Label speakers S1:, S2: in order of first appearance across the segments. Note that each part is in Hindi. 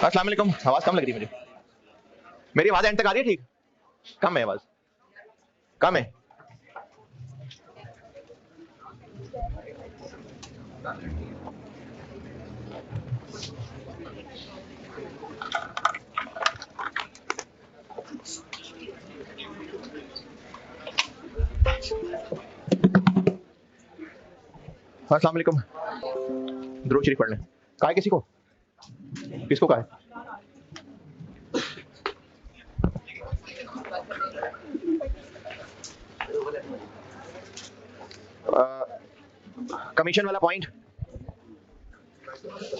S1: अस्सलाम वालेकुम। आवाज कम लग रही है मुझे। मेरी आवाज एंड तक आ रही है? ठीक कम है, आवाज कम है। अस्सलाम वालेकुम। दुरूद शरीफ पढ़ लें। कहा है किसी को? किसको कहा है? कमीशन वाला पॉइंट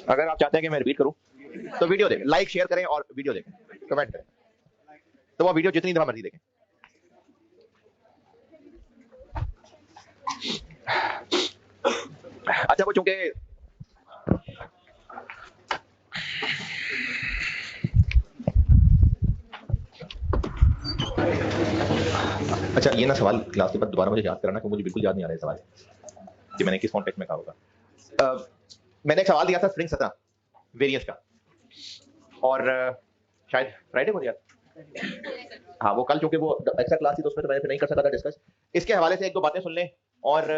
S1: अगर आप चाहते हैं कि मैं रिपीट करूं तो वीडियो देखें, लाइक शेयर करें और वीडियो देखें, कमेंट करें, तो वो वीडियो जितनी दफा मर्जी देखें। अच्छा, वो चूंकि अच्छा, ये ना सवाल क्लास के बाद दोबारा मुझे याद कराना, क्योंकि मुझे बिल्कुल याद नहीं आ रहा है सवाल कि मैंने किस कॉन्टेक्स्ट में कहा होगा। मैंने एक सवाल दिया था स्प्रिंग 17 वेरिएंस का, और शायद फ्राइडे को दिया। हाँ, वो कल चूंकि वो एक्स्ट्रा क्लास थी तो उसमें तो मैंने फिर नहीं कर सका था डिस्कस। इसके हवाले से एक दो बातें सुन लें और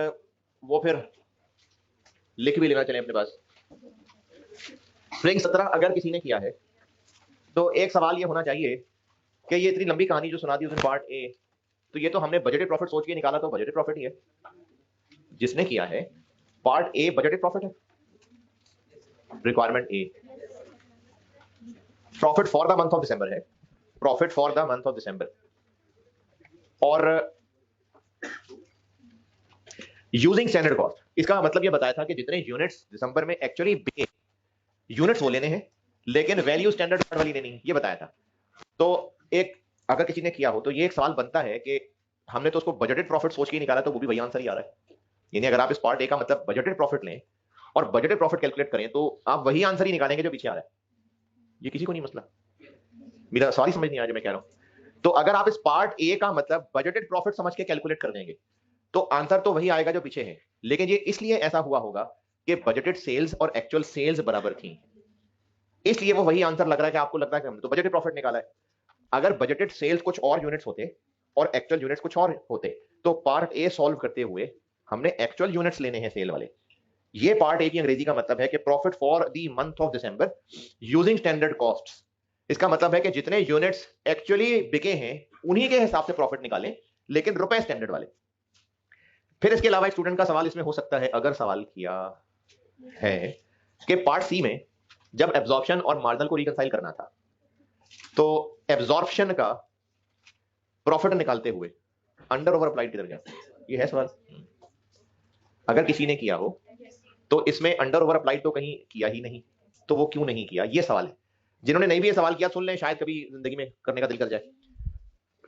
S1: वो फिर लिख भी लेना चले अपने पास। स्प्रिंग 17 अगर किसी ने किया है तो एक सवाल ये होना चाहिए कि ये इतनी लंबी कहानी जो सुना दी उसने पार्ट ए, तो ये तो हमने बजटेड प्रॉफिट सोच के निकाला, तो बजटेड प्रॉफिट ही है। जिसने किया है पार्ट ए बजटेड प्रॉफिट है। Requirement A profit for the month of December है, profit for the month of December, और यूजिंग स्टैंडर्ड कॉस्ट। इसका मतलब ये बताया था कि जितने यूनिट्स दिसंबर में एक्चुअली बिके, यूनिट्स वो लेने हैं लेकिन वैल्यू स्टैंडर्ड वाली लेनी है, ये बताया था। तो एक अगर किसी ने किया हो तो ये एक सवाल बनता है कि हमने तो उसको बजटेड प्रॉफिट सोच के निकाला, तो वो भी वही आंसर ही आ रहा है। यानी अगर आप इस पार्ट ए का मतलब बजटेड प्रॉफिट लें और बजटेड प्रॉफिट कैलकुलेट करें तो आप वही आंसर ही निकालेंगे जो पीछे आ रहा है। ये किसी को नहीं मसला, मेरा सवाल ही समझ नहीं आया जो मैं कह रहा हूं। तो अगर आप इस पार्ट ए का मतलब बजटेड प्रॉफिट समझ के कैलकुलेट कर देंगे तो आंसर तो वही आएगा जो पीछे है, लेकिन ये इसलिए ऐसा हुआ होगा कि बजटेड सेल्स और एक्चुअल सेल्स बराबर थी, इसलिए वो वही आंसर लग रहा है कि आपको लगता है कि हमने तो बजटेड प्रॉफिट निकाला है। अगर बजटेड सेल्स कुछ और यूनिट्स होते और एक्चुअल यूनिट्स कुछ और होते तो पार्ट ए सॉल्व करते हुए हमने एक्चुअल यूनिट्स लेने हैं सेल वाले। ये पार्ट ए की अंग्रेजी का मतलब है कि profit for the month of December using standard costs. इसका मतलब है कि जितने यूनिट्स एक्चुअली बिके हैं उन्हीं के हिसाब से प्रॉफिट निकालें, लेकिन रुपए स्टैंडर्ड वाले। फिर इसके अलावा स्टूडेंट का सवाल इसमें हो सकता है, अगर सवाल किया है कि पार्ट सी में जब एब्जॉर्प्शन और मार्जिनल को रिकंसाइल करना था तो एब्जॉर्प्शन का प्रॉफिट निकालते हुए अंडर ओवर अप्लाइड किधर गया? ये है सवाल। अगर किसी ने किया हो तो इसमें अंडर ओवर अप्लाइड तो कहीं किया ही नहीं, तो वो क्यों नहीं किया, ये सवाल है। जिन्होंने नहीं भी ये सवाल किया सुन लें, शायद कभी जिंदगी में करने का दिल कर जाए।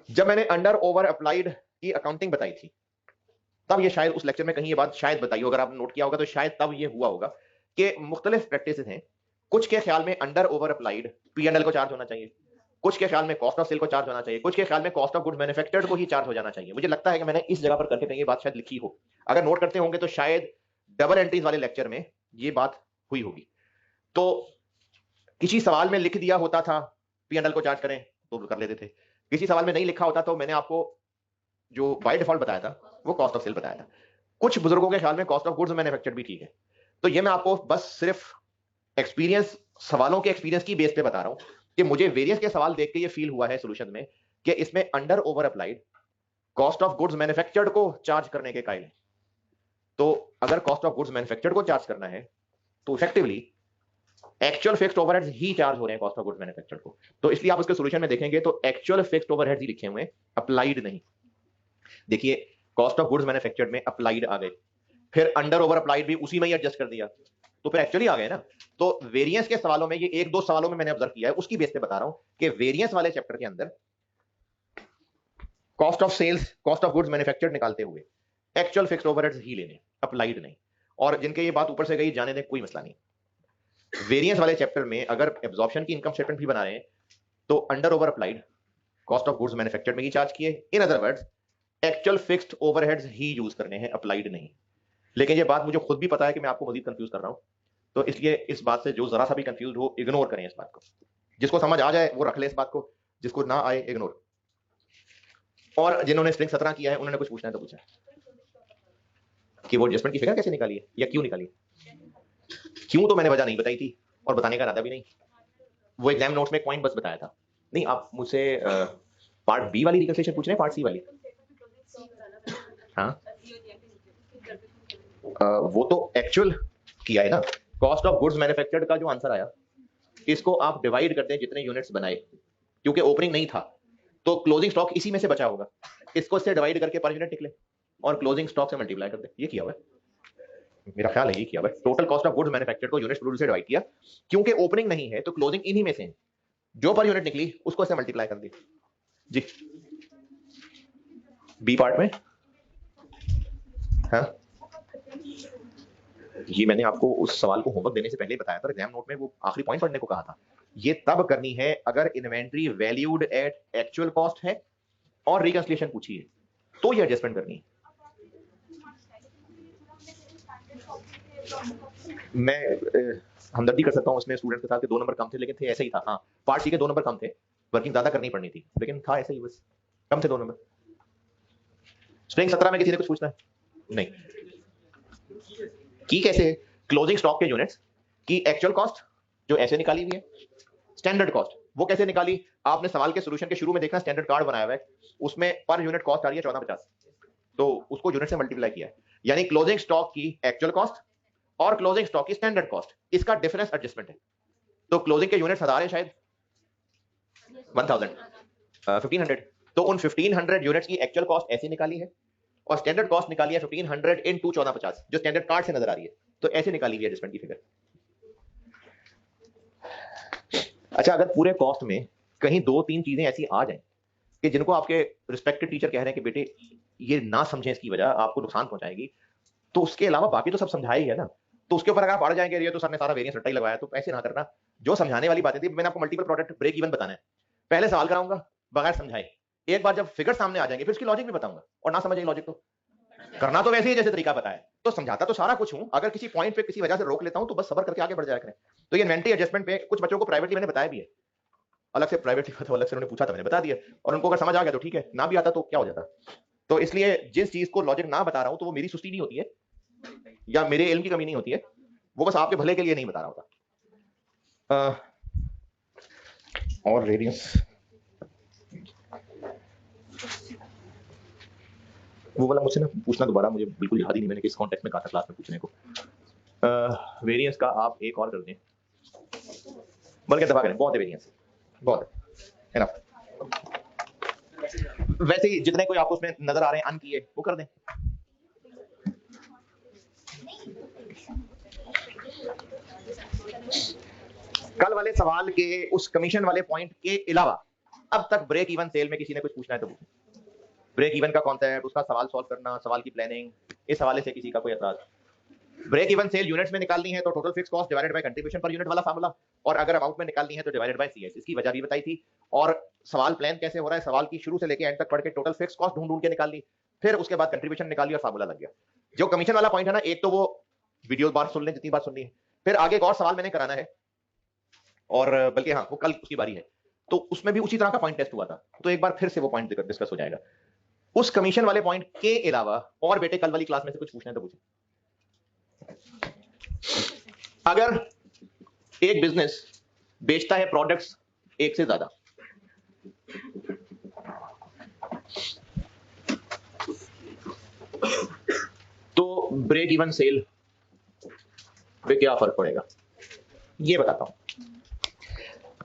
S1: जब मैंने अंडर ओवर अप्लाइड की अकाउंटिंग बताई थी तब ये शायद उस लेक्चर में कहीं ये बात शायद बताई हो, अगर आपने नोट किया होगा तो शायद तब ये हुआ होगा कि मुख्तलिफ प्रैक्टिस हैं। कुछ के ख्याल में अंडर ओवर अप्लाइड P&L को चार्ज होना चाहिए, कुछ के ख्याल में कॉस्ट ऑफ सेल को चार्ज होना चाहिए, कुछ के ख्याल में कॉस्ट ऑफ गुड्स मैन्युफैक्चर्ड को ही चार्ज हो जाना चाहिए। मुझे लगता है कि मैंने इस जगह पर करके कहीं ये बात शायद लिखी हो, अगर नोट करते होंगे तो शायद डबल एंट्रीज वाले लेक्चर में ये बात हुई होगी। तो किसी सवाल में लिख दिया होता था P&L को चार्ज करें तो कर लेते थे, किसी सवाल में नहीं लिखा होता तो मैंने आपको जो बाय डिफॉल्ट बताया था वो कॉस्ट ऑफ सेल बताया था। कुछ बुजुर्गों के ख्याल में कॉस्ट ऑफ गुड्स मैन्युफैक्चर्ड भी ठीक है। तो ये मैं आपको बस सिर्फ एक्सपीरियंस, सवालों के एक्सपीरियंस की बेस पे बता रहा हूं कि मुझे वेरियस के सवाल देख के ये फील हुआ है सोल्यूशन में कि इसमें under over applied cost of goods manufactured को चार्ज करने के कायल है। तो अगर कॉस्ट ऑफ गुड्स मैन्युफैक्चर्ड को चार्ज करना है तो इफेक्टिवली एक्चुअल फिक्स्ड ओवरहेड्स ही चार्ज हो रहे हैं कॉस्ट ऑफ गुड्स मैन्युफैक्चर्ड को। तो इसलिए आप उसके सोल्यूशन में देखेंगे तो एक्चुअल फिक्स्ड ओवरहेड्स ही लिखे हुए हैं, अप्लाइड नहीं। देखिए कॉस्ट ऑफ गुड्स मैन्युफैक्चर्ड में अप्लाइड आ गए, फिर अंडर ओवर अप्लाइड भी उसी में ही एडजस्ट कर दिया, तो फिर एक्चुअली आ गए ना। तो वेरिएंस के सवालों में ये एक दो सवालों में मैंने ऑब्जर्व किया है, उसकी बेस पे बता रहा हूं कि वेरिएंस वाले चैप्टर के अंदर cost of sales, cost of goods manufactured निकालते हुए एक्चुअल फिक्स्ड ओवरहेड्स ही लेने, अप्लाइड नहीं। और जिनके ये बात ऊपर से गई जाने दें, कोई मसला नहीं। वेरिएंस वाले चैप्टर में अगर एब्जॉर्प्शन की इनकम स्टेटमेंट भी बना रहे हैं तो under over applied cost of goods manufactured में ही चार्ज किए। In other words actual fixed overheads he use करने हैं, अप्लाइड नहीं। लेकिन ये बात मुझे खुद भी पता है कि मैं आपको मजीद कंफ्यूज कर रहा हूं, तो इसलिए इस बात से जो जरा सा भी कंफ्यूज हो इग्नोर करें इस बात को। जिसको समझ आ जाए वो रख ले इस बात को, जिसको ना आए इग्नोर। और जिन्होंने स्ट्रिंग 17 किया है उन्होंने कुछ पूछना है तो पूछा कि वो एडजस्टमेंट की फिगर कैसे निकाली है या क्यों निकाली है। क्यों तो मैंने वजह नहीं बताई थी और बताने का इरादा भी नहीं, वो एग्जाम नोट्स में एक पॉइंट बस बताया था। नहीं, आप मुझसे पार्ट बी वाली रिकंसिलिएशन पूछ रहे हैं, पार्ट सी वाली? हाँ, वो तो एक्चुअल किया है ना। कॉस्ट ऑफ गुड्स मैन्युफैक्चर्ड का जो आंसर आया, इसको आप डिवाइड करते हैं जितने यूनिट्स बनाए, क्योंकि ओपनिंग नहीं था तो क्लोजिंग स्टॉक इसी में से बचा होगा, इसको इससे डिवाइड करके पर यूनिट निकले और क्लोजिंग स्टॉक से मल्टीप्लाई कर दे। ये किया हुआ है, मेरा ख्याल है ये किया हुआ है। Total cost of goods manufactured को यूनिट्स प्रोड्यूस से डिवाइड किया, क्योंकि ओपनिंग नहीं है तो क्लोजिंग इन्हीं में से है, जो पर यूनिट निकली उसको इससे मल्टीप्लाई कर दी। जी बी पार्ट में, हाँ ये मैंने आपको उस सवाल को होमवर्क देने से पहले बताया था, एग्जाम नोट में वो आखिरी पॉइंट पढ़ने को कहा था। ये तब करनी है अगर inventory valued at actual cost है और रिकंसिलिएशन पूछी है तो ये एडजस्टमेंट करनी है। मैं हमदर्दी कर सकता हूं उसमें स्टूडेंट के साथ के 2 नंबर कम थे, लेकिन थे ऐसे ही था। हाँ, पार्ट सी के 2 नंबर कम थे, वर्किंग ज्यादा करनी पड़नी थी, लेकिन था ऐसे ही, बस कम थे 2 नंबर। स्ट्रिंग 17 में किसी ने कुछ पूछना है? नहीं। की कैसे? क्लोजिंग स्टॉक के यूनिट्स की एक्चुअल कॉस्ट जो ऐसे निकाली हुई है, स्टैंडर्ड कॉस्ट वो कैसे निकाली? आपने सवाल के सॉल्यूशन के शुरू में देखना, स्टैंडर्ड कार्ड बनाया हुआ है, उसमें पर यूनिट कॉस्ट आ रही है 1450, तो उसको यूनिट से मल्टीप्लाई किया है, यानी क्लोजिंग स्टॉक की एक्चुअल कॉस्ट और क्लोजिंग स्टॉक की स्टैंडर्ड कॉस्ट, इसका डिफरेंस एडजस्टमेंट है। तो क्लोजिंग के यूनिट्स 1000 है शायद, 1500, तो उन 1500 यूनिट्स की एक्चुअल कॉस्ट ऐसे निकाली है और स्टैंडर्ड कॉस्ट निकाली है 1500 इनटू 1450, जो स्टैंडर्ड कार्ड से नजर आ रही है, तो ऐसे निकाली हुई एडजस्टमेंट की फिगर। अच्छा, अगर पूरे कॉस्ट में कहीं 2-3 चीजें ऐसी आ जाएं कि जिनको आपके रिस्पेक्टेड टीचर कह रहे हैं कि बेटे ये ना समझें, इसकी वजह आपको नुकसान पहुंचाएगी, तो उसके अलावा बाकी तो सब समझाया ही है ना, तो उसके ऊपर अगर आप पढ़ जाएंगे ये तो सर ने सारा वेरिएंस रट्टा ही लगवाया, तो ऐसे ना करना। जो समझाने वाली बातें थी, मैंने आपको मल्टीपल प्रोडक्ट ब्रेक इवन बताना है, पहले सवाल कराऊंगा बगैर समझाए, एक बार जब फिगर सामने आ जाएंगे फिर उसकी लॉजिक भी बताऊंगा, और ना समझे लॉजिक तो करना तो वैसे ही जैसे तरीका बताया, तो समझाता तो सारा कुछ हूं, अगर किसी पॉइंट पे किसी वजह से रोक लेता हूं तो बस सब्र करके आगे बढ़ जाया करें। तो ये इन्वेंटरी एडजस्टमेंट पे कुछ बच्चों को प्राइवेटली मैंने बताया भी है, अलग से प्राइवेटली अलग से उन्होंने पूछा था, मैंने बता दिया, और उनको अगर समझ आ गया तो ठीक है, ना भी आता तो क्या हो जाता। तो इसलिए जिस चीज को लॉजिक ना बता रहा हूं तो वो मेरी सुस्ती नहीं होती है या मेरे इल्म की कमी नहीं होती है, वो बस आपके भले के लिए नहीं बता रहा होता। और वेरिएंस वो वाला मुझसे ना पूछना दोबारा, मुझे बिल्कुल याद ही नहीं मैंने किस कॉन्टेक्स्ट में कहा था क्लास में पूछने को। वेरिएंस का आप एक और कर दें, बल्कि दबा करें, बहुत है वेरिएंस, बहुत है ना। वैसे ही जितने कोई आपको उसमें नजर आ रहे हैं अन किए वो कर दें। कल वाले सवाल के उस कमीशन वाले पॉइंट के अलावा अब तक ब्रेक इवन सेल में किसी ने कुछ पूछना है तो पूछें। ब्रेक इवन का कॉन्सेप्ट, उसका सवाल सॉल्व करना, सवाल की प्लानिंग, इस हवाले से किसी का कोई एतराज? ब्रेक इवन सेल यूनिट्स में निकालनी है तो total fix cost divided by contribution per unit वाला फार्मूला, और अगर अमाउंट में निकालनी है तो डिवाइडेड बाय सीएस, इसकी वजह भी बताई थी। और सवाल प्लान कैसे हो रहा है, सवाल की शुरू से लेके एंड तक पढ़ के टोटल फिक्स कॉस्ट ढूंढ के निकाल ली, फिर उसके बाद कंट्रीब्यूशन निकाली और फार्मूला लग गया। जो कमीशन वाला पॉइंट है ना, एक तो वो वीडियो बार सुन लें जितनी बार सुननी है, फिर आगे एक और सवाल मैंने कराना है, और बल्कि हाँ वो कल उसकी बारी है, तो उसमें भी उसी तरह का पॉइंट टेस्ट हुआ था, तो एक बार फिर से वो पॉइंट डिस्कस हो जाएगा। उस कमीशन वाले पॉइंट के अलावा और बेटे कल वाली क्लास में से कुछ पूछना है तो पूछें। अगर एक बिजनेस बेचता है प्रोडक्ट्स एक से ज्यादा, तो ब्रेक इवन सेल पे क्या फर्क पड़ेगा ये बताता हूं।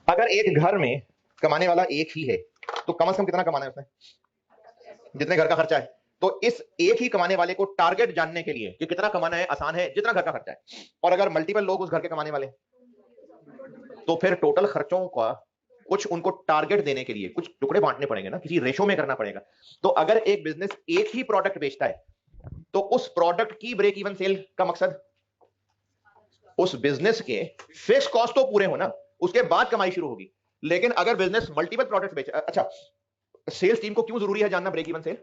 S1: अगर एक घर में कमाने वाला एक ही है तो कम से कम कितना कमाना है उसने, जितने घर का खर्चा है, तो इस एक ही कमाने वाले को टारगेट जानने के लिए कि कितना कमाना है आसान है, जितना घर का खर्चा है। और अगर मल्टीपल लोग उस घर के कमाने वाले तो फिर टोटल खर्चों का कुछ उनको टारगेट देने के लिए कुछ टुकड़े बांटने पड़ेंगे ना, किसी रेशो में करना पड़ेगा। तो अगर एक बिजनेस एक ही प्रोडक्ट बेचता है तो उस प्रोडक्ट की ब्रेक इवन सेल का मकसद उस बिजनेस के फिक्स कॉस्ट तो पूरे हो ना, उसके बाद कमाई शुरू होगी। लेकिन अगर बिजनेस मल्टीपल प्रोडक्ट्स बेचे, अच्छा सेल्स टीम को क्यों जरूरी है जानना ब्रेक इवन सेल?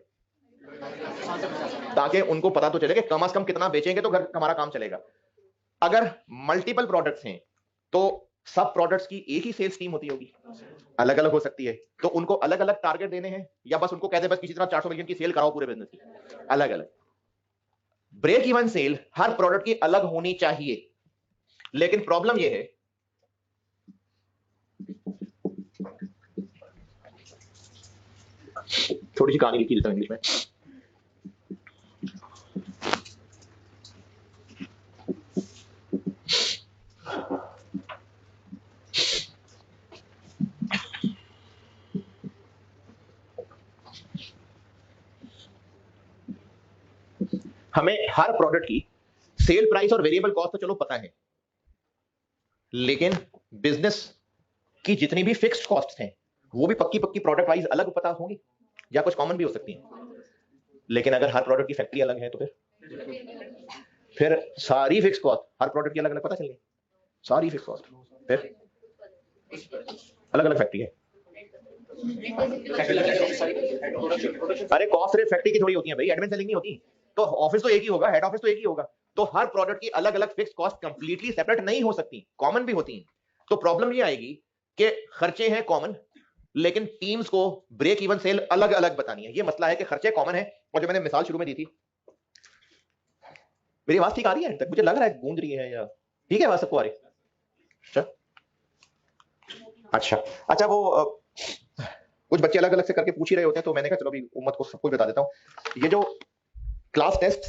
S1: ताकि उनको पता तो चले कि कम से कम कितना बेचेंगे तो घर हमारा काम चलेगा। अगर मल्टीपल प्रोडक्ट्स हैं तो सब प्रोडक्ट्स की एक ही सेल्स टीम होती होगी, अलग अलग हो सकती है, तो उनको अलग अलग टारगेट देने हैं, या बस उनको कहते हैं बस किसी तरह 400 मिलियन की सेल कराओ पूरे बिजनेस की, अलग अलग। ब्रेक इवन सेल हर प्रोडक्ट की अलग होनी चाहिए, लेकिन प्रॉब्लम यह है थोड़ी सी कहानी लिखी देता हूं इंग्लिश में। हमें हर प्रोडक्ट की सेल प्राइस और वेरिएबल कॉस्ट तो चलो पता है, लेकिन बिजनेस की जितनी भी फिक्स्ड कॉस्ट हैं वो भी पक्की पक्की प्रोडक्ट वाइज अलग पता होंगी, या कुछ कॉमन भी हो सकती हैं। लेकिन अगर हर प्रोडक्ट की फैक्ट्री अलग है तो फिर सारी फिक्स कॉस्ट हर प्रोडक्ट की अलग अलग पता चल गई, सारी फिक्स कॉस्ट फिर अलग अलग फैक्ट्री है। अरे कॉस्ट सिर्फ फैक्ट्री की थोड़ी होती है भाई, एडमिन सेलिंग नहीं होती, तो ऑफिस तो एक ही होगा, हेड ऑफिस तो एक ही होगा, तो हर प्रोडक्ट की अलग अलग फिक्स कॉस्ट कंप्लीटली सेपरेट नहीं हो सकती, कॉमन भी होती हैं। तो प्रॉब्लम ये आएगी कि खर्चे हैं कॉमन, लेकिन टीम्स को ब्रेक इवन सेल अलग अलग बतानी है। ये मसला है कि खर्चे कॉमन है, और जो मैंने मिसाल शुरू में दी थी, मेरी आवाज ठीक आ रही है तक? मुझे लग रहा है गूंज रही है, या ठीक है आवाज सबको आ रही है? अच्छा वो कुछ बच्चे अलग अलग से करके पूछ ही रहे होते हैं, तो मैंने कहा चलो अभी उम्मत को सब कुछ बता देता हूं। ये जो क्लास टेस्ट,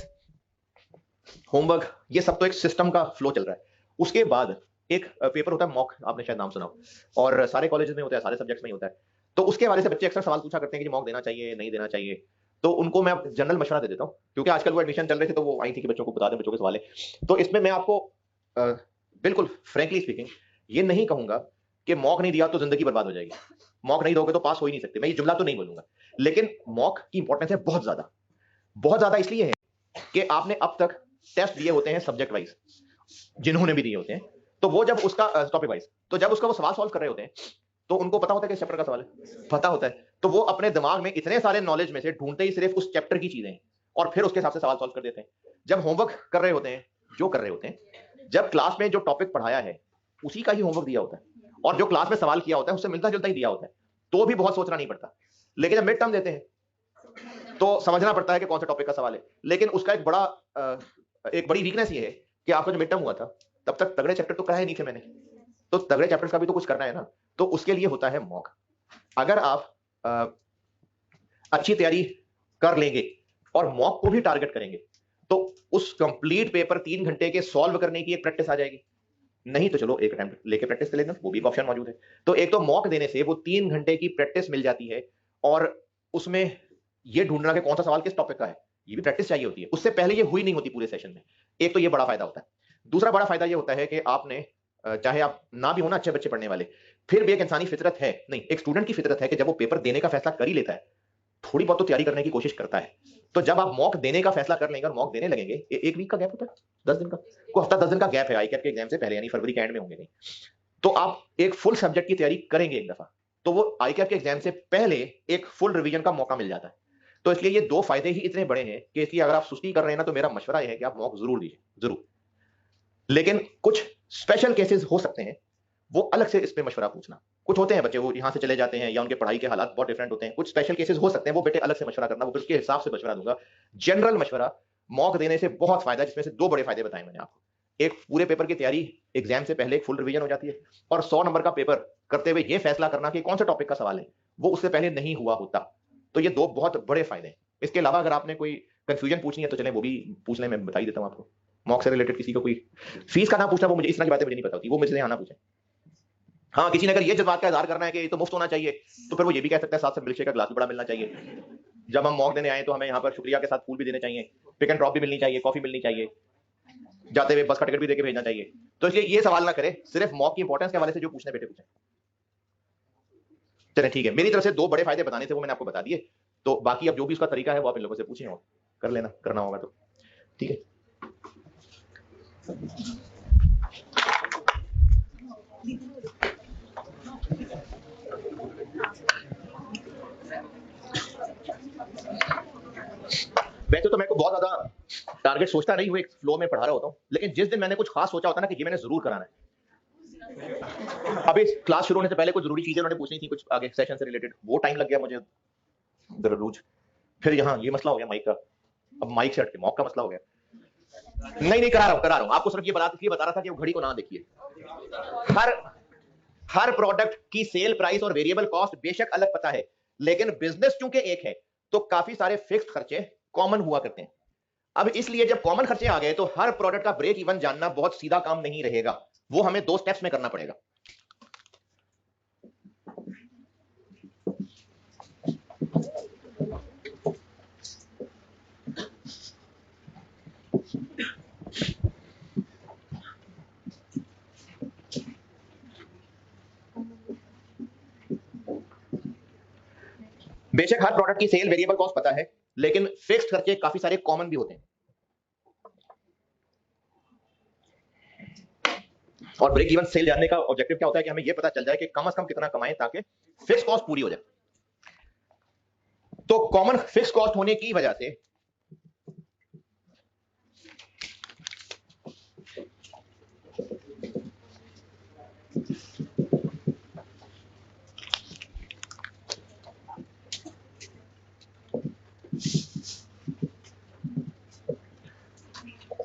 S1: होमवर्क, ये सब तो एक सिस्टम का फ्लो चल रहा है। उसके बाद एक पेपर होता है मॉक, आपने शायद नाम सुना हो, और सारे कॉलेजेस में होता है, सारे सब्जेक्ट्स में होता है। तो उसके हवाले से बच्चे अक्सर सवाल पूछा करते हैं कि मॉक देना चाहिए नहीं देना चाहिए। तो उनको मैं जनरल मशवरा दे देता हूँ, क्योंकि आजकल वो एडमिशन चल रहे थे तो वो आई थी कि बच्चों को बता दें, बच्चों के सवाल है। तो इसमें मैं आपको बिल्कुल फ्रेंकली स्पीकिंग ये नहीं कहूंगा कि मॉक नहीं दिया तो जिंदगी बर्बाद हो जाएगी, मॉक नहीं दोगे तो पास हो ही नहीं सकते, मैं ये जुमला तो नहीं बोलूंगा। लेकिन मॉक की इंपॉर्टेंस है बहुत ज्यादा इसलिए है कि आपने अब तक टेस्ट दिए होते हैं सब्जेक्ट वाइज, जिन्होंने भी दिए होते हैं, तो वो जब उसका टॉपिक वाइज, तो जब उसका वो सवाल सॉल्व कर रहे होते हैं तो उनको पता होता है कि चैप्टर का सवाल है, पता होता है, तो वो अपने दिमाग में इतने सारे नॉलेज में से ढूंढते ही सिर्फ उस चैप्टर की चीजें हैं और फिर उसके हिसाब से सवाल सॉल्व कर देते हैं। जब होमवर्क कर रहे होते हैं, जो कर रहे होते हैं, जब क्लास में जो टॉपिक पढ़ाया है उसी का ही होमवर्क दिया होता है, और जो क्लास में सवाल किया होता है उससे मिलता जुलता ही दिया होता है, तो भी बहुत सोचना नहीं पड़ता। लेकिन जब मिड टर्म देते हैं तो समझना पड़ता है कि कौन सा टॉपिक का सवाल है। लेकिन उसका एक बड़ी वीकनेस ये है कि आपका जो मिड टर्म हुआ था तब तक तगड़े चैप्टर तो कराए नहीं थे मैंने, तो तगड़े चैप्टर्स का भी तो कुछ करना है ना, तो उसके लिए होता है मॉक। अगर आप अच्छी तैयारी कर लेंगे और मॉक को भी टारगेट करेंगे तो उस कंप्लीट पेपर 3 घंटे के सॉल्व करने की एक प्रैक्टिस आ जाएगी। नहीं तो चलो एक अटेम्प्ट लेके प्रैक्टिस कर लेना, वो भी एक ऑप्शन मौजूद है। तो एक तो मॉक देने से वो 3 घंटे की प्रैक्टिस मिल जाती है, और उसमें ये ढूंढना कि कौन सा सवाल किस टॉपिक का है, ये भी प्रैक्टिस चाहिए होती है, उससे पहले ये हुई नहीं होती पूरे सेशन में। एक तो ये बड़ा फायदा होता है। दूसरा बड़ा फायदा ये होता है कि आपने चाहे आप ना भी हो ना अच्छे बच्चे पढ़ने वाले, फिर भी एक इंसानी फितरत है, नहीं एक स्टूडेंट की फितरत है कि जब वो पेपर देने का फैसला कर ही लेता है, थोड़ी बहुत तो तैयारी करने की कोशिश करता है। तो जब आप मॉक देने का फैसला कर लेंगे और मॉक देने लगेंगे, एक वीक का गैप होता है, 10 दिन का, को हफ्ता 10 दिन का गैप है आईकैप के एग्जाम से पहले, यानी फरवरी के एंड में होंगे नहीं, तो आप एक फुल सब्जेक्ट की तैयारी करेंगे एक दफा, तो वो आईकैप के एग्जाम से पहले एक फुल रिवीजन का मौका मिल जाता है। तो इसलिए ये दो फायदे ही इतने बड़े हैं कि इसलिए अगर आप सुस्ती कर रहे हैं ना, तो मेरा मशवरा यह है कि आप मॉक जरूर दीजिए, जरूर। लेकिन कुछ स्पेशल केसेस हो सकते हैं, वो अलग से इस पे मशवरा पूछना। कुछ होते हैं बच्चे वो यहां से चले जाते हैं या उनके पढ़ाई के हालात बहुत डिफरेंट होते हैं, कुछ स्पेशल केसेस हो सकते हैं, वो बेटे अलग से मशवरा करना, वो उसके हिसाब से मशवरा दूंगा। जनरल मशवरा मॉक देने से बहुत फायदा है, जिसमें से 2 बड़े फायदे बताए मैंने आपको। एक, पूरे पेपर की तैयारी एग्जाम से पहले एक फुल रिवीजन हो जाती है, और 100 नंबर का पेपर करते हुए ये फैसला करना कि कौन सा टॉपिक का सवाल है, वो उससे पहले नहीं हुआ होता। तो ये 2 बहुत बड़े फायदे हैं। इसके अलावा अगर आपने कोई कंफ्यूजन पूछनी है तो चले वो भी पूछ लें, मैं बता ही देता हूं आपको। मॉक से रिलेटेड किसी को कोई फीस का ना पूछना, वो मुझे इस तरह की बातें मुझे नहीं पता होती, वो मुझसे यहाँ ना पूछे। हाँ, किसी ने अगर ये जज्बात का इजहार करना है कि ये तो मुफ्त होना चाहिए, तो फिर वो ये भी कह सकता है साथ साथ मिल्कशेक का ग्लास भी बड़ा मिलना चाहिए। जब हम मॉक देने आए तो हमें यहाँ पर शुक्रिया के साथ फूल भी देने चाहिए, पिक एंड ड्रॉप भी मिलनी चाहिए, कॉफी मिलनी चाहिए, जाते हुए बस का टिकट भी देके भेजना चाहिए। तो इसलिए ये सवाल ना करें, सिर्फ मॉक की इंपॉर्टेंस के हवाले से जो पूछने बेटे पूछे। चले ठीक है, मेरी तरफ से 2 बड़े फायदे बताने थे, वो मैंने आपको बता दिए। तो बाकी अब जो भी उसका तरीका है वो आप इन लोगों से पूछें और कर लेना, करना होगा तो ठीक है। वैसे तो मेरे को बहुत ज्यादा टारगेट सोचता नहीं हूँ, एक फ्लो में पढ़ा रहा होता हूँ, लेकिन जिस दिन मैंने कुछ खास सोचा होता ना कि ये मैंने जरूर कराना है, अभी क्लास शुरू होने से पहले कुछ जरूरी चीजें उन्होंने पूछनी थी कुछ आगे सेशन से रिलेटेड, वो टाइम लग गया मुझे दररोज। फिर यहाँ ये मसला हो गया माइक का, अब माइक से हटके मॉक का मसला हो गया। नहीं करा रहा हूँ आपको सिर्फ ये बता रहा था कि वो घड़ी को ना देखिए। हर प्रोडक्ट की सेल प्राइस और वेरिएबल कॉस्ट बेशक अलग पता है, लेकिन बिजनेस चूंकि एक है तो काफी सारे फिक्स्ड खर्चे कॉमन हुआ करते हैं। अब इसलिए जब कॉमन खर्चे आ गए तो हर प्रोडक्ट का ब्रेक इवन जानना बहुत सीधा काम नहीं रहेगा, वो हमें 2 स्टेप्स में करना पड़ेगा। बेशक हर प्रोडक्ट की सेल वेरिएबल कॉस्ट पता है, लेकिन फिक्स्ड खर्चे काफी सारे कॉमन भी होते हैं। और ब्रेक इवन सेल जानने का ऑब्जेक्टिव क्या होता है कि हमें यह पता चल जाए कि कम से कम कितना कमाएं ताकि फिक्स कॉस्ट पूरी हो जाए। तो कॉमन फिक्स कॉस्ट होने की वजह से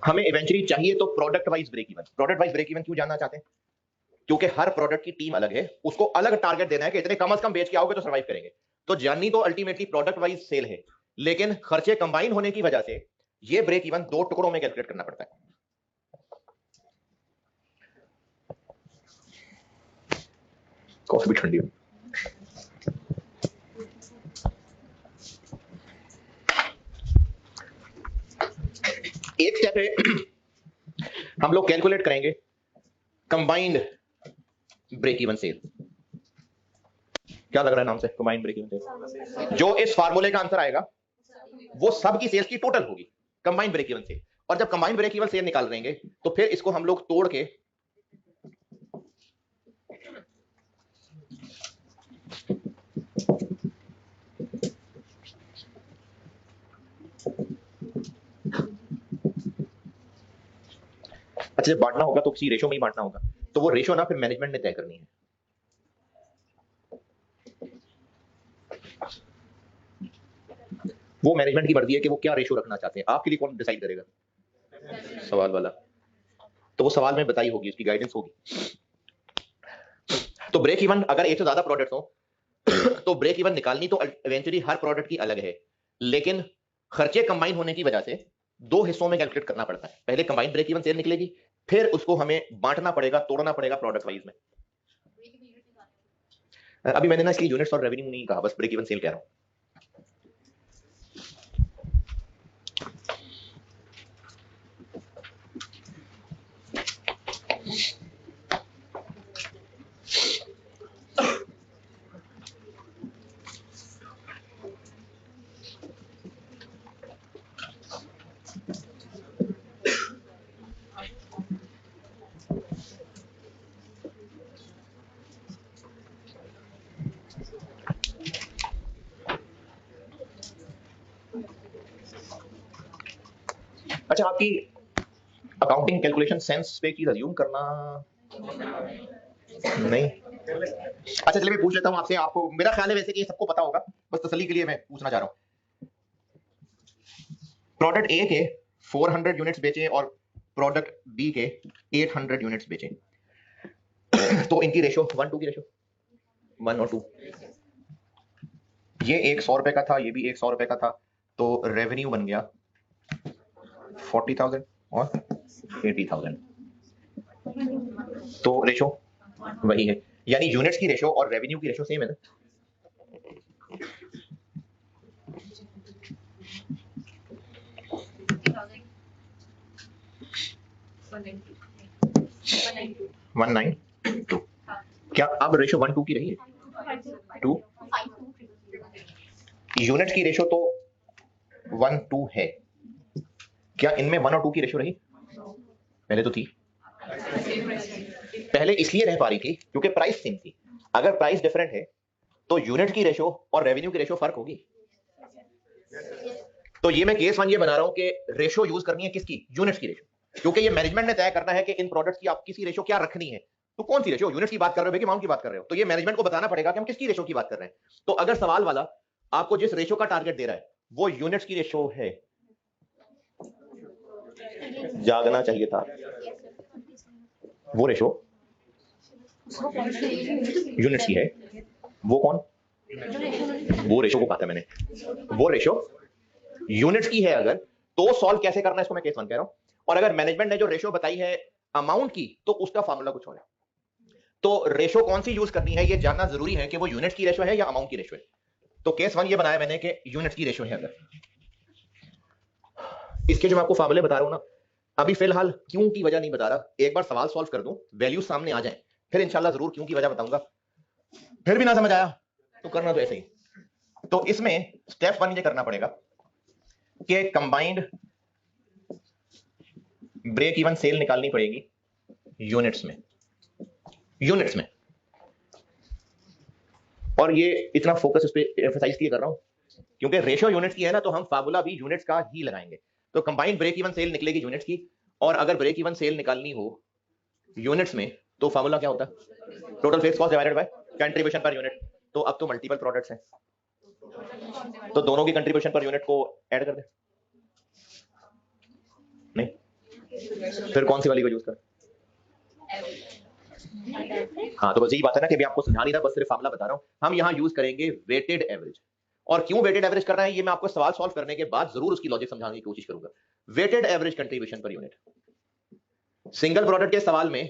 S1: हमें इवेंचुअली चाहिए तो प्रोडक्ट वाइज ब्रेक इवन क्यों जानना चाहते हैं? क्योंकि हर प्रोडक्ट की टीम अलग है, उसको अलग टारगेट देना है कि इतने कम से कम बेच के आओगे तो सर्वाइव करेंगे। तो जाननी तो अल्टीमेटली प्रोडक्ट वाइज सेल है, लेकिन खर्चे कंबाइन होने की वजह से ये ब्रेक इवन 2 टुकड़ों में कैलकुलेट करना पड़ता है। कॉफी भी ठंडी हो। एक स्टेप है हम लोग कैलकुलेट करेंगे कंबाइंड ब्रेक इवन सेल। क्या लग रहा है नाम से? Combined break even sale. जो इस फार्मूले का आंसर आएगा वो सब की सेल्स की टोटल होगी कंबाइंड ब्रेक इवन सेल। और जब कंबाइंड ब्रेक इवन सेल निकाल रहेंगे तो फिर इसको हम लोग तोड़ के अच्छा जब बांटना होगा तो किसी रेशो में ही बांटना होगा, तो वो रेशो ना फिर मैनेजमेंट ने तय करनी है। वो मैनेजमेंट की मर्जी है कि वो क्या रेशो रखना चाहते हैं, आपके लिए कौन डिसाइड करेगा? सवाल वाला। तो वो सवाल में बताई होगी, उसकी गाइडेंस होगी। तो ब्रेक इवन अगर एक से ज्यादा प्रोडक्ट्स हो तो ब्रेक इवन निकालनी तो इवेंचुअली हर प्रोडक्ट की अलग है, लेकिन खर्चे कंबाइन होने की वजह से 2 हिस्सों में कैलकुलेट करना पड़ता है। पहले कंबाइन ब्रेक इवन सेल निकलेगी, फिर उसको हमें बांटना पड़ेगा, तोड़ना पड़ेगा प्रोडक्ट वाइज में। अभी मैंने ना इसकी यूनिट्स और रेवेन्यू नहीं कहा, बस ब्रेक इवन सेल कह रहा हूं। अच्छा आपकी अकाउंटिंग कैलकुलेशन सेंस पे चीज अज्यूम करना नहीं। अच्छा चलिए मैं पूछ लेता हूं आपसे, आपको मेरा ख्याल है वैसे कि सबको पता होगा, बस तसल्ली के लिए मैं पूछना चाह रहा हूं। प्रोडक्ट ए के 400 यूनिट्स बेचे और प्रोडक्ट बी के 800 यूनिट्स बेचे, तो इनकी रेशो 1:2 की रेशो 1 और 2। ये एक 100 रुपए का था, ये भी एक 100 रुपए का था, तो रेवेन्यू बन गया 40,000 और 80,000। तो रेशो वही है, यानी यूनिट्स की रेशो और रेवेन्यू की रेशो सेम है ना। One nine two. क्या अब रेशो 1:2 की रही है? 2 यूनिट्स की रेशो तो 1:2 है, क्या इनमें 1 और 2 की रेशो रही? पहले तो थी, पहले इसलिए रह पा रही थी क्योंकि प्राइस सेम थी। अगर प्राइस डिफरेंट है तो यूनिट की रेशो और रेवेन्यू की रेशो फर्क होगी। तो ये मैं केस 1 ये बना रहा हूं कि रेशो यूज करनी है किसकी, यूनिट्स की रेशो, क्योंकि ये मैनेजमेंट ने तय करना है कि इन प्रोडक्ट्स की आप किसी रेशो क्या रखनी है। तो कौन सी रेशो, यूनिट्स की बात कर रहे हो कि अमाउंट की बात कर रहे हो, तो ये मैनेजमेंट को बताना पड़ेगा कि हम किसकी रेशो की बात कर रहे हैं। तो अगर सवाल वाला आपको जिस रेशो का टारगेट दे रहा है वो यूनिट्स की रेशो है, जागना चाहिए था, वो रेशो यूनिट्स की है, वो कौन, वो रेशो को कहा था मैंने, वो रेशो यूनिट्स की है। अगर तो सॉल्व कैसे करना है इसको मैं केस 1 कह रहा हूं। और अगर मैनेजमेंट ने जो रेशो बताई है अमाउंट की तो उसका फार्मूला कुछ और है। तो रेशो कौन सी यूज करनी है ये जानना जरूरी है कि वो यूनिट्स की रेशो है या अमाउंट की रेशो है। तो केस 1 ये बनाया मैंने कि यूनिट्स की रेशो है। अगर इसके जो मैं आपको फार्मूले बता रहा हूं ना, अभी फिलहाल क्यों की वजह नहीं बता रहा, एक बार सवाल सॉल्व कर दूं, वैल्यू सामने आ जाए, फिर इंशाल्लाह जरूर क्यों की वजह बताऊंगा। फिर भी ना समझ आया तो करना तो ऐसे ही। तो इसमें स्टेप 1 ये करना पड़ेगा कि कंबाइंड ब्रेक इवन सेल निकालनी पड़ेगी यूनिट्स में, यूनिट्स में। और ये इतना फोकस इस पे एम्फसाइज किए कर रहा हूं क्योंकि रेशियो यूनिट्स की है ना, तो हम फार्मूला भी यूनिट्स का ही लगाएंगे। तो कंबाइंड ब्रेक इवन सेल निकलेगी यूनिट्स की, और अगर ब्रेक इवन सेल निकालनी हो यूनिट्स में तो फार्मूला क्या होता है, total fixed cost divided by contribution per unit. तो अब तो मल्टीपल प्रोडक्ट्स हैं तो दोनों की कंट्रीब्यूशन पर यूनिट को ऐड कर दे, नहीं फिर कौन सी वाली को यूज कर। हाँ तो बस यही बात है ना कि भी आपको समझा नहीं था, बस सिर्फ फार्मूला बता रहा हूं। हम यहां यूज करेंगे वेटेड एवरेज। और क्यों वेटेड एवरेज करना है ये मैं आपको सवाल सॉल्व करने के बाद जरूर उसकी लॉजिक समझाने की कोशिश करूंगा। Weighted average contribution per unit, single product के सवाल में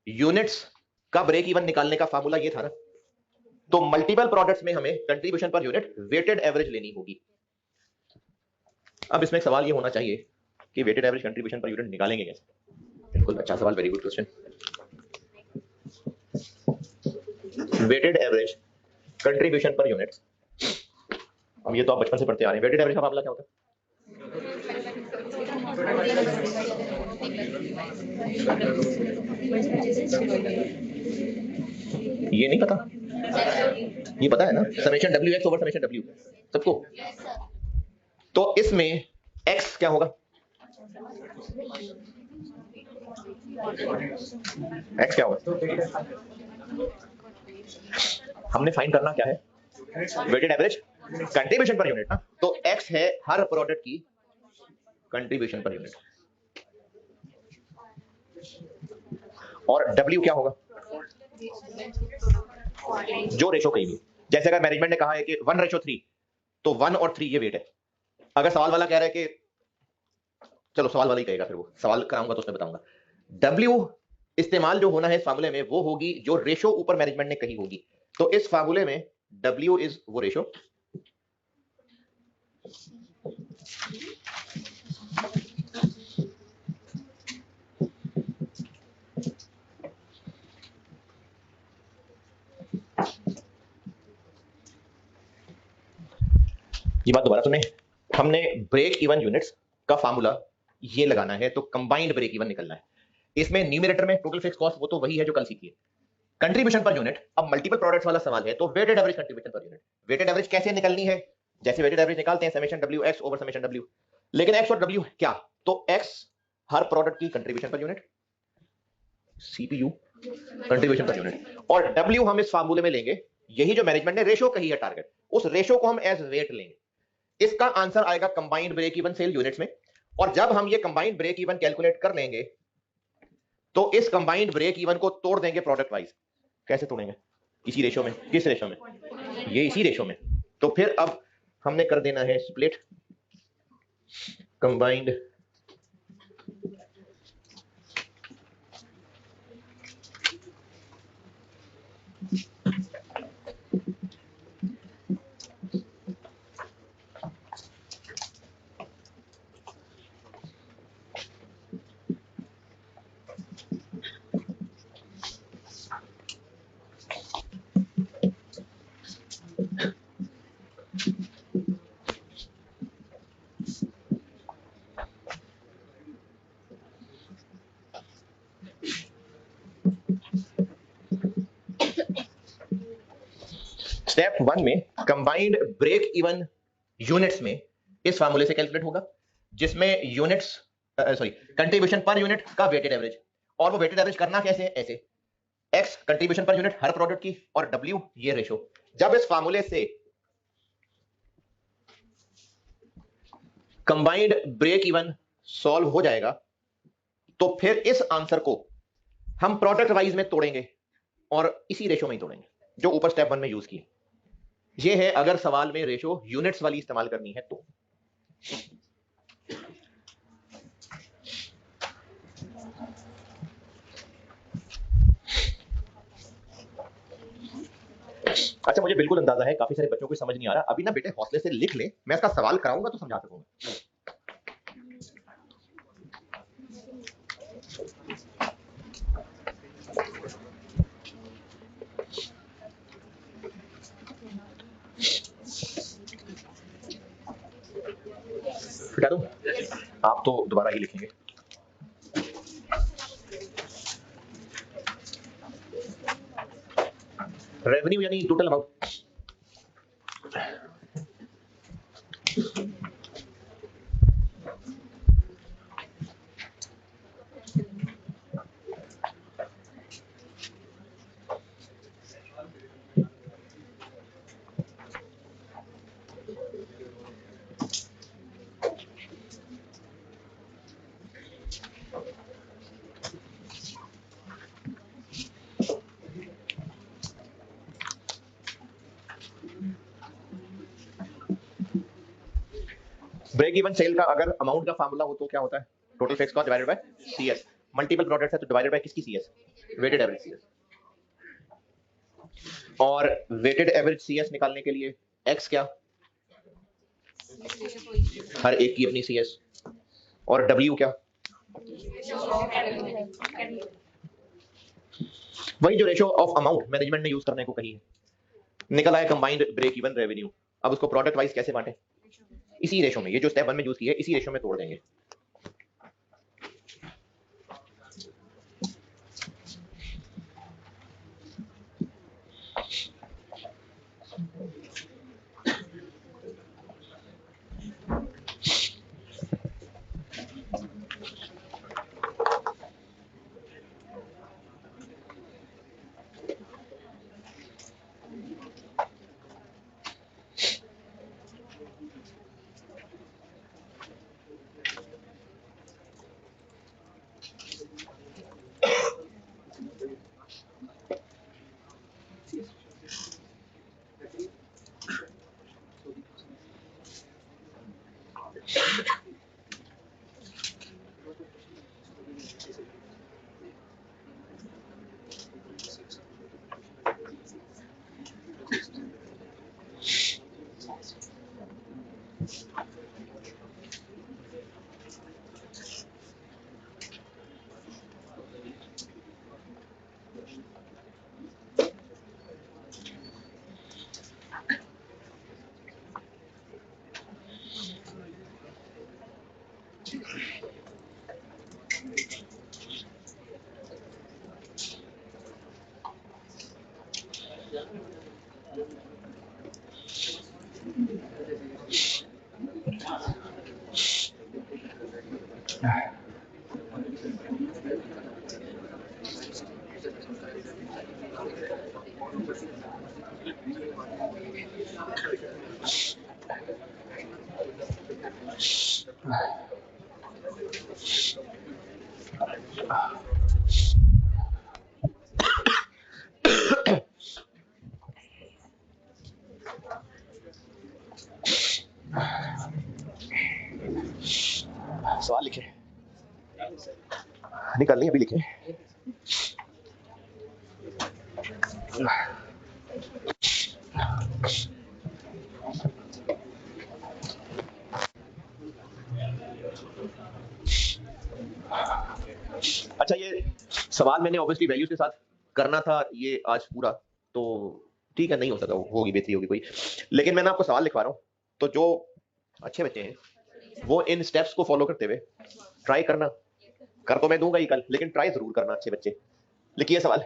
S1: यूनिट्स का ब्रेक इवन निकालने का फार्मूला ये था ना, तो मल्टीपल प्रोडक्ट्स में हमें contribution per unit weighted average लेनी होगी। अब इसमें एक सवाल ये होना चाहिए कि weighted average contribution per unit निकालेंगे कैसे। बिल्कुल अच्छा सवाल, very good question. Weighted average contribution per unit, अब ये तो आप बचपन से पढ़ते आ रहे हैं। वेटेड एवरेज का मामला क्या होता है, ये नहीं पता, ये पता है ना, summation W X over summation W सबको। तो इसमें एक्स क्या होगा, एक्स क्या होगा, हमने फाइंड करना क्या है, weighted average contribution per unit ना। तो एक्स है हर प्रोडक्ट की कंट्रीब्यूशन पर यूनिट, और डब्ल्यू क्या होगा, जो रेशो कही भी। जैसे अगर मैनेजमेंट ने कहा है कि 1:3 तो 1 और 3 ये वेट है। अगर सवाल वाला कह रहा है कि, चलो सवाल वाला ही कहेगा, फिर वो सवाल कराऊंगा तो उसमें बताऊंगा। डब्ल्यू इस्तेमाल जो होना है इस फार्मूले में वो होगी जो रेशो ऊपर मैनेजमेंट ने कही होगी। तो इस फार्मूले में डब्ल्यू इज वो रेशो ये बात दोबारा सुने, हमने ब्रेक इवन यूनिट्स का फार्मूला ये लगाना है तो कंबाइंड ब्रेक इवन निकलना है। इसमें न्यूमरेटर में टोटल फिक्स्ड कॉस्ट वो तो वही है जो कल सीखी है, कंट्रीब्यूशन पर यूनिट। अब मल्टीपल प्रोडक्ट्स वाला सवाल है तो weighted average contribution per unit. Weighted average कैसे निकलनी है, जैसे वेटेड एवरेज निकालते हैं summation W X over summation W, लेकिन एक्स और डब्ल्यू क्या, तो एक्स हर प्रोडक्ट की contribution per unit, CPU contribution per unit, और डब्ल्यू हम इस फार्मूले में लेंगे, यही जो मैनेजमेंट ने रेशो कही है टारगेट, उस रेशो को हम एज वेट लेंगे। इसका आंसर आएगा combined break even sale units में। और जब हम ये कंबाइंड ब्रेक इवन कैलकुलेट कर लेंगे तो इस कंबाइंड ब्रेक इवन को तोड़ देंगे प्रोडक्ट वाइज। कैसे तोड़ेंगे, इसी रेशो में, किस रेशो में, ये इसी रेशो में। तो फिर अब हमने कर देना है स्प्लिट कंबाइंड स्टेप 1 में कंबाइंड ब्रेक इवन यूनिट्स में इस फार्मूले से कैलकुलेट होगा जिसमें units sorry contribution per unit का वेटेड एवरेज, और वो वेटेड एवरेज करना कैसे, ऐसे एक्स कंट्रीब्यूशन पर यूनिट हर प्रोडक्ट की और डब्ल्यू ये रेशो। जब इस फार्मूले से कंबाइंड ब्रेक इवन सॉल्व हो जाएगा तो फिर इस आंसर को हम प्रोडक्ट वाइज में तोड़ेंगे और इसी रेशो में ही तोड़ेंगे जो ऊपर स्टेप 1 में यूज की। ये है अगर सवाल में रेशो यूनिट्स वाली इस्तेमाल करनी है तो। अच्छा, मुझे बिल्कुल अंदाजा है काफी सारे बच्चों को समझ नहीं आ रहा, अभी ना बेटे हौसले से लिख ले, मैं इसका सवाल कराऊंगा तो समझा सकूंगा। हटा दूं? आप तो दोबारा ही लिखेंगे। रेवेन्यू यानी total amount. Break even sale का अगर अमाउंट का फार्मूला हो तो क्या होता है, total fix cost divided by CS. Multiple products है तो डिवाइडेड बाय किसकी, सीएस, वेटेड एवरेज सीएस। और वेटेड एवरेज सीएस निकालने के लिए एक्स क्या, हर एक की अपनी सीएस, और डब्ल्यू क्या, वही जो रेशो ऑफ अमाउंट मैनेजमेंट ने यूज करने को कही है। निकल आया कंबाइंड ब्रेक इवन रेवेन्यू। अब उसको प्रोडक्ट वाइज कैसे बांटे, इसी रेशो में, ये जो स्टेप 1 में यूज की है इसी रेशो में तोड़ देंगे। सवाल लिखे, निकालनी अभी लिखे। अच्छा, ये सवाल मैंने ऑब्वियसली वैल्यूज के साथ करना था ये आज पूरा, तो ठीक है, नहीं हो सका, होगी बेहतरी होगी कोई, लेकिन मैंने आपको सवाल लिखवा रहा हूँ, तो जो अच्छे बच्चे हैं वो इन स्टेप्स को फॉलो करते हुए ट्राई करना। कर तो मैं दूंगा ही कल, लेकिन ट्राई जरूर करना अच्छे बच्चे। लिखिए सवाल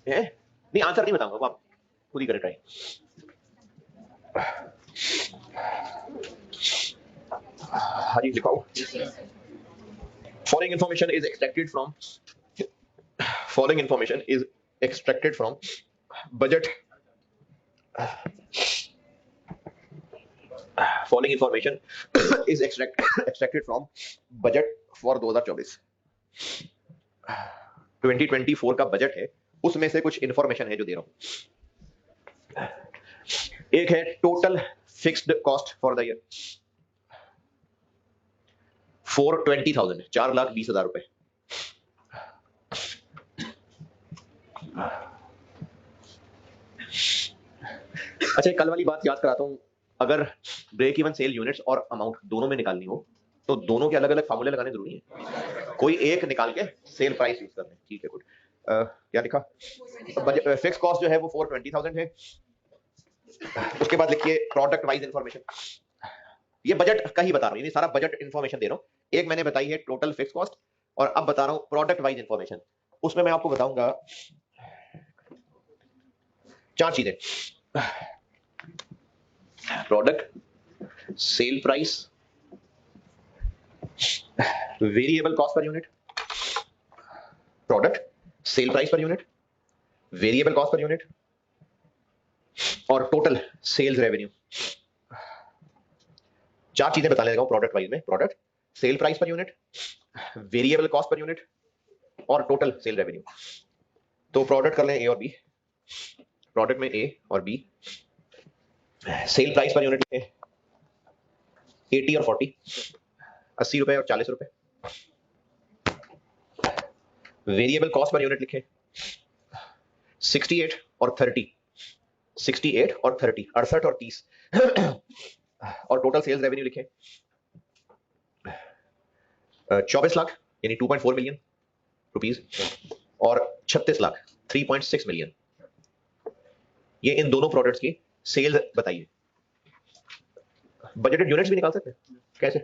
S1: है, नहीं आंसर नहीं बताऊंगा, वो आप खुद ही करें ट्राई। हाँ जी लिखाओ। Following information is extracted from budget. Following information is extracted from budget for 2024। 2024 का बजट है, उसमें से कुछ इंफॉर्मेशन है जो दे रहा हूं। एक है total fixed cost for the year 420,000, 4,20,000 रुपए। अच्छा, कल वाली बात याद कराता हूं, अगर ब्रेक इवन सेल यूनिट्स और अमाउंट दोनों में निकालनी हो तो दोनों के अलग अलग फार्मूले लगाने जरूरी है, कोई एक निकाल के सेल प्राइस यूज करना है। ठीक है, गुड। क्या लिखा? फिक्स कॉस्ट जो है वो 420,000 है। उसके बाद लिखिए प्रोडक्ट वाइज इंफॉर्मेशन। ये बजट का ही बता रहा हूँ, सारा बजट इंफॉर्मेशन दे रहा हूँ। एक मैंने बताई है टोटल फिक्स कॉस्ट, और अब बता रहा हूँ प्रोडक्ट वाइज इंफॉर्मेशन। उसमें मैं आपको बताऊंगा 4 चीजें: product, sale price, variable cost per unit, product, sale price per unit, variable cost per unit और टोटल सेल्स रेवेन्यू। 4 चीजें बताने लगा हूं प्रोडक्ट वाइज में: product, sale price per unit, variable cost per unit और टोटल सेल रेवेन्यू। तो प्रोडक्ट कर लें ए और बी। प्रोडक्ट में ए और B. Sale price per unit लिखे 80 और 40, 80 रुपए और 40 रुपए। वेरिएबल कॉस्ट पर यूनिट लिखे 68 और 30, 68 और 30, 68 और 30। और टोटल सेल्स रेवेन्यू लिखे 24 लाख यानी 2.4 मिलियन रुपीस और 36 लाख 3.6 मिलियन। ये इन दोनों प्रोडक्ट्स की सेल्स बताइए। बजटेड यूनिट्स भी निकाल सकते हैं, कैसे?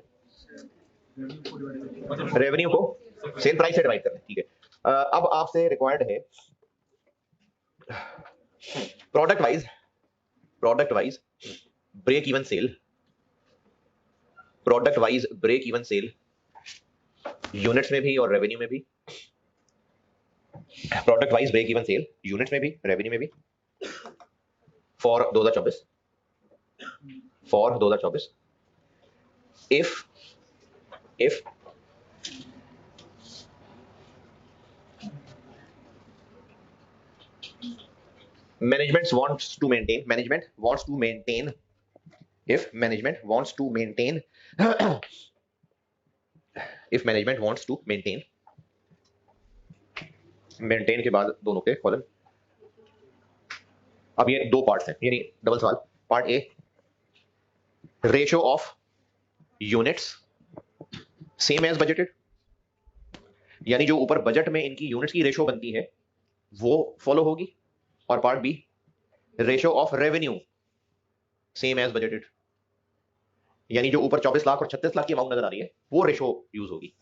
S1: रेवेन्यू को सेल प्राइस से डिवाइड करना है। ठीक है, अब आपसे रिक्वायर्ड है product wise break even sale, product wise break even sale units में भी और रेवेन्यू में भी। Product wise break even sale units में भी, रेवेन्यू में भी for 2024। if management wants to maintain maintain के बाद दोनों के कॉलम। अब ये दो पार्ट्स हैं, यानी डबल सवाल। Part A, ratio of units same as budgeted, यानी जो ऊपर बजट में इनकी यूनिट्स की रेशियो बनती है वो फॉलो होगी। और part B, ratio of revenue same as budgeted, यानी जो ऊपर 24 लाख और 36 लाख की अमाउंट नजर आ रही है वो रेशियो यूज होगी।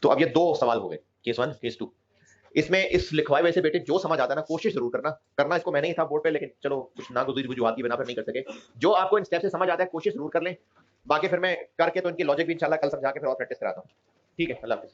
S1: तो अब ये दो सवाल हो गए, केस 1 केस 2। इसमें इस लिखवाए वैसे बेटे जो समझ आता है ना कोशिश जरूर करना इसको मैंने ही था बोर्ड पे, लेकिन चलो कुछ नागुज़री वजूहात की बिना पर नहीं कर सके। जो आपको इन स्टेप से समझ आता है कोशिश जरूर कर लें, बाकी फिर मैं करके तो इनकी लॉजिक भी इंशाल्लाह कल समझा के फिर और प्रैक्टिस कराता हूँ। ठीक है, अल्लाह हाफिज़।